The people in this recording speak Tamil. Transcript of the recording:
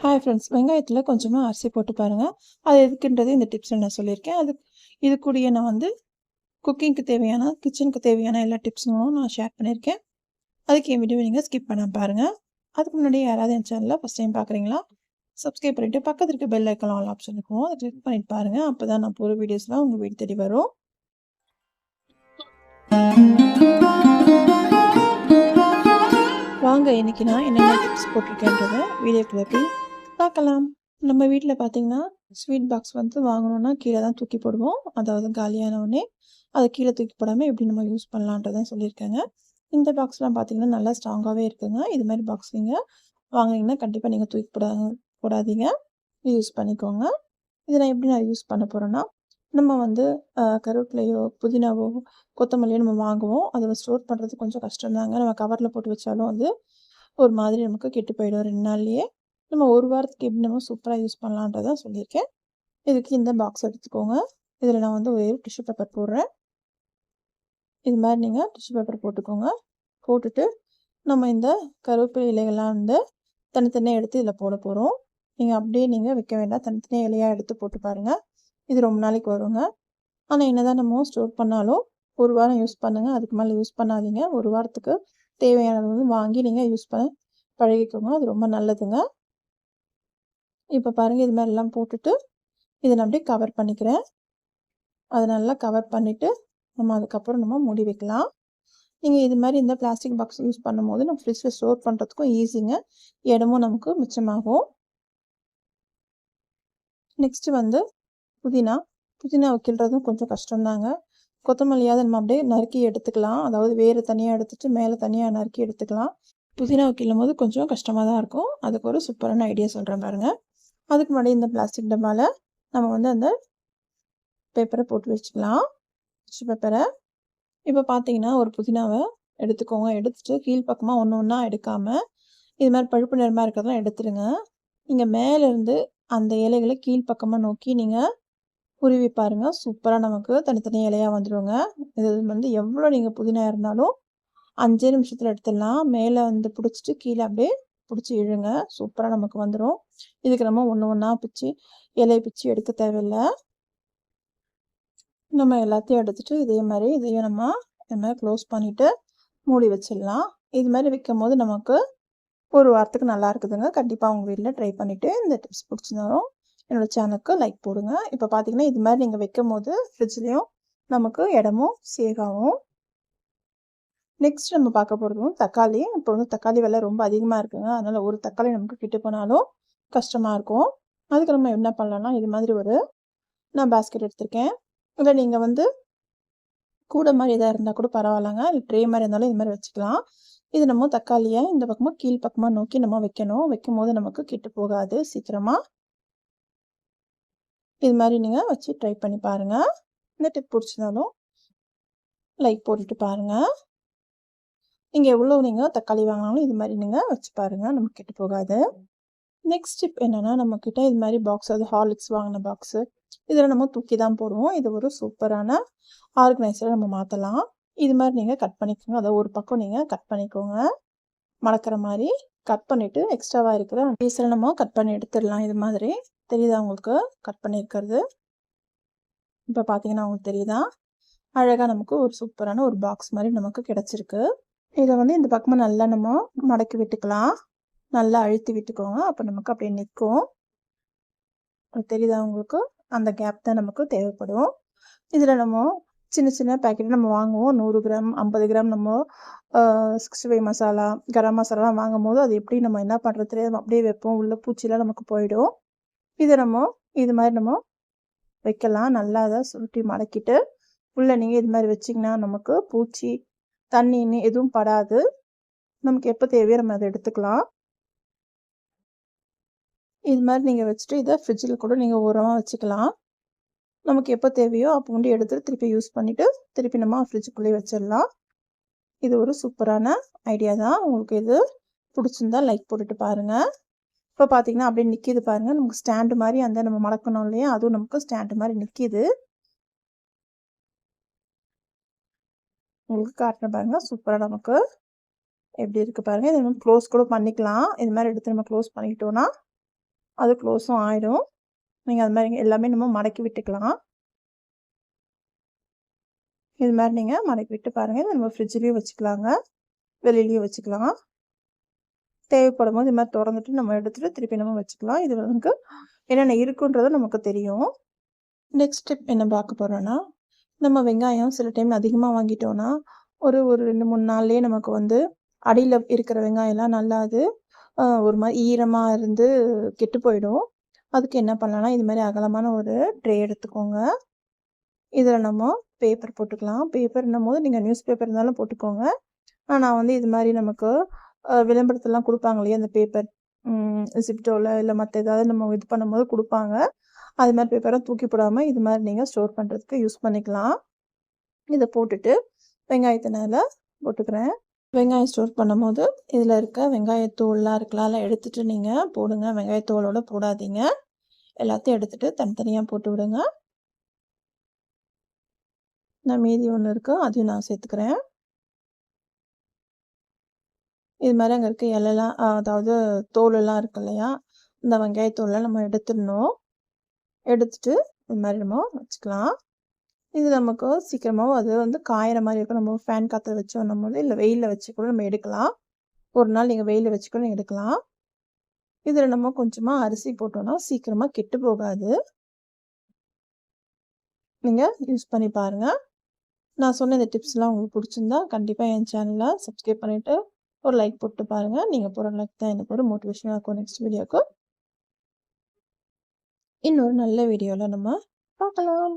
ஹாய் ஃப்ரெண்ட்ஸ், வெங்காயத்தில் கொஞ்சமாக அரிசி போட்டு பாருங்கள். அது எதுக்குன்றது இந்த டிப்ஸில் நான் சொல்லியிருக்கேன். இது கூடயே நான் வந்து குக்கிங்க்கு தேவையான, கிச்சனுக்கு தேவையான எல்லா டிப்ஸும் நான் ஷேர் பண்ணியிருக்கேன். அதுக்கு என் வீடியோவை நீங்கள் ஸ்கிப் பண்ணாம பாருங்கள். அதுக்கு முன்னாடி யாராவது என் சேனலில் ஃபஸ்ட் டைம் பார்க்குறீங்களா, சப்ஸ்கிரைப் பண்ணிவிட்டு பக்கத்தில் இருக்க பெல் ஐக்கான் ஆல் ஆப்ஷன் இருக்கும், அதை கிளிக் பண்ணிட்டு பாருங்கள். அப்போ தான் நான் போகிற வீடியோஸ்லாம் உங்கள் வீடு தேடி வரும். வாங்க, இன்னைக்கு நான் என்னென்ன டிப்ஸ் போட்டிருக்கேன்றதை வீடியோக்குள்ளே போய் பார்க்கலாம். நம்ம வீட்டில் பார்த்தீங்கன்னா ஸ்வீட் பாக்ஸ் வந்து வாங்கணுன்னா கீழே தான் தூக்கி போடுவோம். அதாவது காலியான உடனே அதை கீழே தூக்கி போடாமல் எப்படி நம்ம யூஸ் பண்ணலான்றதான் சொல்லியிருக்காங்க. இந்த பாக்ஸ்லாம் பார்த்தீங்கன்னா நல்லா ஸ்ட்ராங்காகவே இருக்குங்க. இது மாதிரி பாக்ஸ் நீங்கள் வாங்கினீங்கன்னா கண்டிப்பாக நீங்கள் தூக்கி போடாதீங்க, யூஸ் பண்ணிக்கோங்க. இதை நான் யூஸ் பண்ண போகிறேன்னா, நம்ம வந்து கருவேப்பிலையோ புதினாவோ கொத்தமல்லியோ நம்ம வாங்குவோம். அதை ஸ்டோர் பண்ணுறது கொஞ்சம் கஷ்டம்தாங்க. நம்ம கவரில் போட்டு வச்சாலும் அது ஒரு மாதிரி நமக்கு கெட்டு போயிடும் 2 நாள்லேயே. நம்ம 1 வாரத்துக்கு எப்படி நம்ம சூப்பராக யூஸ் பண்ணலான்றதான் சொல்லியிருக்கேன். இதுக்கு இந்த பாக்ஸ் எடுத்துக்கோங்க. இதில் நான் வந்து ஒரே டிஷ்யூ பேப்பர் போடுறேன். இது மாதிரி நீங்கள் டிஷ்யூ பேப்பர் போட்டுக்கோங்க. போட்டுட்டு நம்ம இந்த கருவேப்பிலை இலைகள்லாம் வந்து தனித்தனியாக எடுத்து இதில் போட போகிறோம். நீங்கள் அப்படியே வைக்க வேண்டாம், தனித்தனியாக இலையாக எடுத்து போட்டு பாருங்கள். இது ரொம்ப நாளைக்கு வருங்க. ஆனால் என்ன தான் நம்ம ஸ்டோர் பண்ணாலும் 1 வாரம் யூஸ் பண்ணுங்கள். அதுக்கு மேலே யூஸ் பண்ணாதீங்க. 1 வாரத்துக்கு தேவையானது வந்து வாங்கி நீங்கள் யூஸ் பண்ண பழகிக்கோங்க. அது ரொம்ப நல்லதுங்க. இப்போ பாருங்கள், இது மாதிரிலாம் போட்டுட்டு இதை நான் அப்படியே கவர் பண்ணிக்கிறேன். அதை நல்லா கவர் பண்ணிவிட்டு நம்ம அதுக்கப்புறம் நம்ம மூடி வைக்கலாம். நீங்கள் இது மாதிரி இந்த பிளாஸ்டிக் பாக்ஸ் யூஸ் பண்ணும்போது நம்ம ஃப்ரிட்ஜில் ஸ்டோர் பண்ணுறதுக்கும் ஈஸிங்க, இடமும் நமக்கு மிச்சமாகும். நெக்ஸ்ட்டு வந்து புதினா வைக்கிறதும் கொஞ்சம் கஷ்டம்தாங்க. கொத்தமல்லியாவது நம்ம அப்படியே நறுக்கி எடுத்துக்கலாம். அதாவது வேறு தனியாக எடுத்துகிட்டு மேலே தனியாக நறுக்கி எடுத்துக்கலாம். புதினா வைக்கும் போது கொஞ்சம் கஷ்டமாக தான் இருக்கும். அதுக்கு ஒரு சூப்பரான ஐடியா சொல்கிறேன் பாருங்கள். அதுக்கு முன்னாடி இந்த பிளாஸ்டிக் டப்பாவில் நம்ம வந்து அந்த பேப்பரை போட்டு வச்சுக்கலாம், டிஷ்யூ பேப்பரை. இப்போ பார்த்தீங்கன்னா ஒரு புதினாவை எடுத்துக்கோங்க. எடுத்துகிட்டு கீழ்ப்பக்கமாக ஒன்று ஒன்றா எடுக்காமல் இது மாதிரி பழுப்பு நிறமாக இருக்கிறதெல்லாம் எடுத்துடுங்க. நீங்கள் மேலேருந்து அந்த இலைகளை கீழ்ப்பக்கமாக நோக்கி நீங்கள் உருவி பாருங்கள். சூப்பராக நமக்கு தனித்தனி இலையாக வந்துடுங்க. இது வந்து எவ்வளோ நீங்கள் புதினா இருந்தாலும் 5 நிமிஷத்தில் எடுத்துடலாம். மேலே வந்து பிடிச்சிட்டு கீழே அப்படியே பிடிச்சி இழுங்க, சூப்பராக நமக்கு வந்துடும். இதுக்கு நம்ம ஒன்று ஒன்றா இலையை பிச்சு எடுக்க தேவையில்லை. நம்ம எல்லாத்தையும் எடுத்துகிட்டு இதையும் நம்ம இது மாதிரி க்ளோஸ் பண்ணிவிட்டு மூடி வச்சிடலாம். இது மாதிரி வைக்கும் போது நமக்கு 1 வாரத்துக்கு நல்லா இருக்குதுங்க. கண்டிப்பாக உங்கள் வீட்டில் ட்ரை பண்ணிவிட்டு இந்த டிப்ஸ் பிடிச்சிருந்தாலும் என்னோடய சேனலுக்கு லைக் போடுங்க. இப்போ பார்த்தீங்கன்னா இது மாதிரி நீங்கள் வைக்கும் போது ஃப்ரிட்ஜ்லேயும் நமக்கு இடமும் சேவ் ஆகும். நெக்ஸ்ட் நம்ம பார்க்க போகிறதும் தக்காளி. இப்போ வந்து தக்காளி விலை ரொம்ப அதிகமாக இருக்குங்க. அதனால் ஒரு தக்காளி நமக்கு கிட்ட போனாலும் கஷ்டமாக இருக்கும். அதுக்கு நம்ம என்ன பண்ணலாம்னா, இது மாதிரி நான் பாஸ்கெட் எடுத்திருக்கேன். இல்லை நீங்கள் வந்து கூட மாதிரி எதாவது இருந்தால் கூட பரவாயில்லைங்க. இல்லை ட்ரே மாதிரி இருந்தாலும் இது மாதிரி வச்சுக்கலாம். இது நம்ம தக்காளியை இந்த பக்கமாக கீழ் பக்கமாக நோக்கி நம்ம வைக்கணும். வைக்கும் போது நமக்கு கெட்டு போகாது சீக்கிரமாக. இது மாதிரி நீங்கள் வச்சு ட்ரை பண்ணி பாருங்கள். இந்த டிப் பிடிச்சிருந்தாலும் லைக் போட்டுட்டு பாருங்கள். நீங்கள் எவ்வளோ நீங்கள் தக்காளி வாங்கினாலும் இது மாதிரி நீங்கள் வச்சு பாருங்கள், நமக்கு கெட்டு போகாது. நெக்ஸ்ட் டிப் என்னென்னா, நம்மக்கிட்ட இது மாதிரி பாக்ஸ், அது ஹார்லிக்ஸ் வாங்கின பாக்ஸு, இதில் நம்ம தூக்கி தான் போடுவோம். இது ஒரு சூப்பரான ஆர்கனைசரை நம்ம மாற்றலாம். இது மாதிரி நீங்கள் கட் பண்ணிக்கோங்க. அதை ஒரு பக்கம் நீங்கள் கட் பண்ணிக்கோங்க, மடக்கிற மாதிரி கட் பண்ணிவிட்டு எக்ஸ்ட்ராவாக இருக்கிற பீஸில் நம்ம கட் பண்ணி எடுத்துடலாம். இது மாதிரி தெரியுதா உங்களுக்கு கட் பண்ணியிருக்கிறது? இப்போ பார்த்தீங்கன்னா உங்களுக்கு தெரியுதா? அழகாக நமக்கு ஒரு சூப்பரான ஒரு பாக்ஸ் மாதிரி நமக்கு கிடச்சிருக்கு. இதை வந்து இந்த பக்கமாக நல்லா நம்ம மடக்கி விட்டுக்கலாம். நல்லா அழுத்தி விட்டுக்கோங்க. அப்போ நமக்கு அப்படியே நிற்கும். தெரியுதா உங்களுக்கு? அந்த கேப் தான் நமக்கு தேவைப்படும். இதில் நம்ம சின்ன சின்ன பேக்கெட் நம்ம வாங்குவோம். 100 கிராம் 50 கிராம் நம்ம 65 மசாலா, கரம் மசாலாலாம் வாங்கும் போது அது எப்படி நம்ம என்ன பண்ணுறது தெரியாது, அப்படியே வைப்போம். உள்ள பூச்சிலாம் நமக்கு போயிடும். இதை நம்ம இது மாதிரி நம்ம வைக்கலாம். நல்லா அதை சுருட்டி மடக்கிட்டு உள்ளே நீங்கள் இது மாதிரி வச்சிங்கன்னா நமக்கு பூச்சி தண்ணின்னு எதுவும் படாது. நமக்கு எப்போ தேவையோ நம்ம அதை எடுத்துக்கலாம். இது மாதிரி நீங்கள் வச்சுட்டு இதை ஃப்ரிட்ஜில் கூட நீங்கள் ஓரமாக வச்சுக்கலாம். நமக்கு எப்போ தேவையோ அப்போ வந்து எடுத்துகிட்டு திருப்பி யூஸ் பண்ணிவிட்டு திருப்பி நம்ம ஃப்ரிட்ஜுக்குள்ளேயே வச்சிடலாம். இது ஒரு சூப்பரான ஐடியா தான். உங்களுக்கு இது பிடிச்சிருந்தா லைக் போட்டுட்டு பாருங்கள். இப்போ பார்த்தீங்கன்னா அப்படியே நிற்கிது பாருங்கள். நமக்கு ஸ்டாண்டு மாதிரி அந்த நம்ம மடக்கணும் இல்லையா, அதுவும் நமக்கு ஸ்டாண்டு மாதிரி நிற்கிது. உங்களுக்கு காட்டுறேன் பாருங்கள், சூப்பராக நமக்கு எப்படி இருக்குது பாருங்கள். இதை நம்ம க்ளோஸ் கூட பண்ணிக்கலாம். இது மாதிரி எடுத்து நம்ம க்ளோஸ் பண்ணிக்கிட்டோன்னா அது க்ளோஸும் ஆயிடும். நீங்க அது மாரி எல்லாமே நம்ம மடக்கி விட்டுக்கலாம். இது மாரி நீங்க மடக்கி விட்டு பாருங்க. இத நம்ம ஃப்ரிட்ஜ்லயும் வச்சுக்கலாங்க. வெளிலயும் வச்சுக்கலாம். தேவைப்படும்போது இது மாரி தொறந்துட்டு நம்ம எடுத்துட்டு திருப்பி நம்ம வச்சுக்கலாம். இது நமக்கு என்னென்ன இருக்குன்றது நமக்கு தெரியும். நெக்ஸ்ட் ஸ்டெப் என்ன பார்க்க போறோம்னா, நம்ம வெங்காயம் சில டைம் அதிகமா வாங்கிட்டோம்னா, ஒரு 2, 3 நாள்லயே நமக்கு வந்து அடியில இருக்கிற வெங்காயம்லாம் நல்லா அது ஒரு மாரி ஈரமா இருந்து கெட்டு போயிடும். அதுக்கு என்ன பண்ணலாம்னா, இது மாரி அகலமான ஒரு ட்ரே எடுத்துக்கோங்க. இதில நம்ம பேப்பர் போட்டுக்கலாம். பேப்பர்ன்னும்போது நீங்க நியூஸ் பேப்பர் இருந்தாலும் போட்டுக்கோங்க. நான் வந்து இது மாரி நமக்கு விளம்பரத்துலலாம் குடுப்பாங்க இல்லையா? அந்த பேப்பர் ஜிப்டோல இல்ல மத்த ஏதாவது நம்ம இது பண்ணும்போது குடுப்பாங்க. அது மாரி பேப்பர தூக்கி போடாம இது மாரி நீங்க ஸ்டோர் பண்றதுக்கு யூஸ் பண்ணிக்கலாம். இத போட்டுட்டு வெங்காயத்த மேல போட்டுக்கிறேன். வெங்காயம் ஸ்டோர் பண்ணும்போது, இதில இருக்க வெங்காயத்தோல்லாம் இருக்குல்ல, அதெல்லாம் எடுத்துட்டு நீங்க போடுங்க. வெங்காயத்தோலோட போடாதீங்க. எல்லாத்தையும் எடுத்துட்டு தனித்தனியா போட்டு விடுங்க. நான் மீதி ஒண்ணு இருக்கு. அதையும் நான் சேர்த்துக்கிறேன். இது மாரி அங்க இருக்க இலைலாம் அதாவது தோலெல்லாம் இருக்கு இல்லையா? இந்த வெங்காயத்தோல்லாம் நம்ம எடுத்துடணும். எடுத்துட்டு இது மாரி நம்ம வச்சுக்கலாம். இது நமக்கு சீக்கிரமாவும் அது வந்து காயிற மாரி இருக்கும். நம்ம ஃபேன் காத்துல வச்சோன்னும்போது, இல்ல வெயில்ல வச்சு கூட நம்ம எடுக்கலாம். ஒரு நாள் நீங்க வெயில்ல வச்சு கூட எடுக்கலாம். இதில நம்ம கொஞ்சமா அரிசி போட்டோம்னா, சீக்கிரமா கெட்டு போகாது. நீங்க யூஸ் பண்ணி பாருங்க. நான் சொன்ன இந்த டிப்ஸ்லாம் உங்களுக்கு புடிச்சிருந்தா, கண்டிப்பா என் சேனல சப்ஸ்கிரைப் பண்ணிட்டு, ஒரு லைக் போட்டு பாருங்க. நீங்க போடுற லைக் தான் எனக்கு ஒரு மோட்டிவேஷனா இருக்கும் நெக்ஸ்ட் வீடியோக்கு. இன்னொரு நல்ல வீடியோல நம்ம பார்க்கலாம்.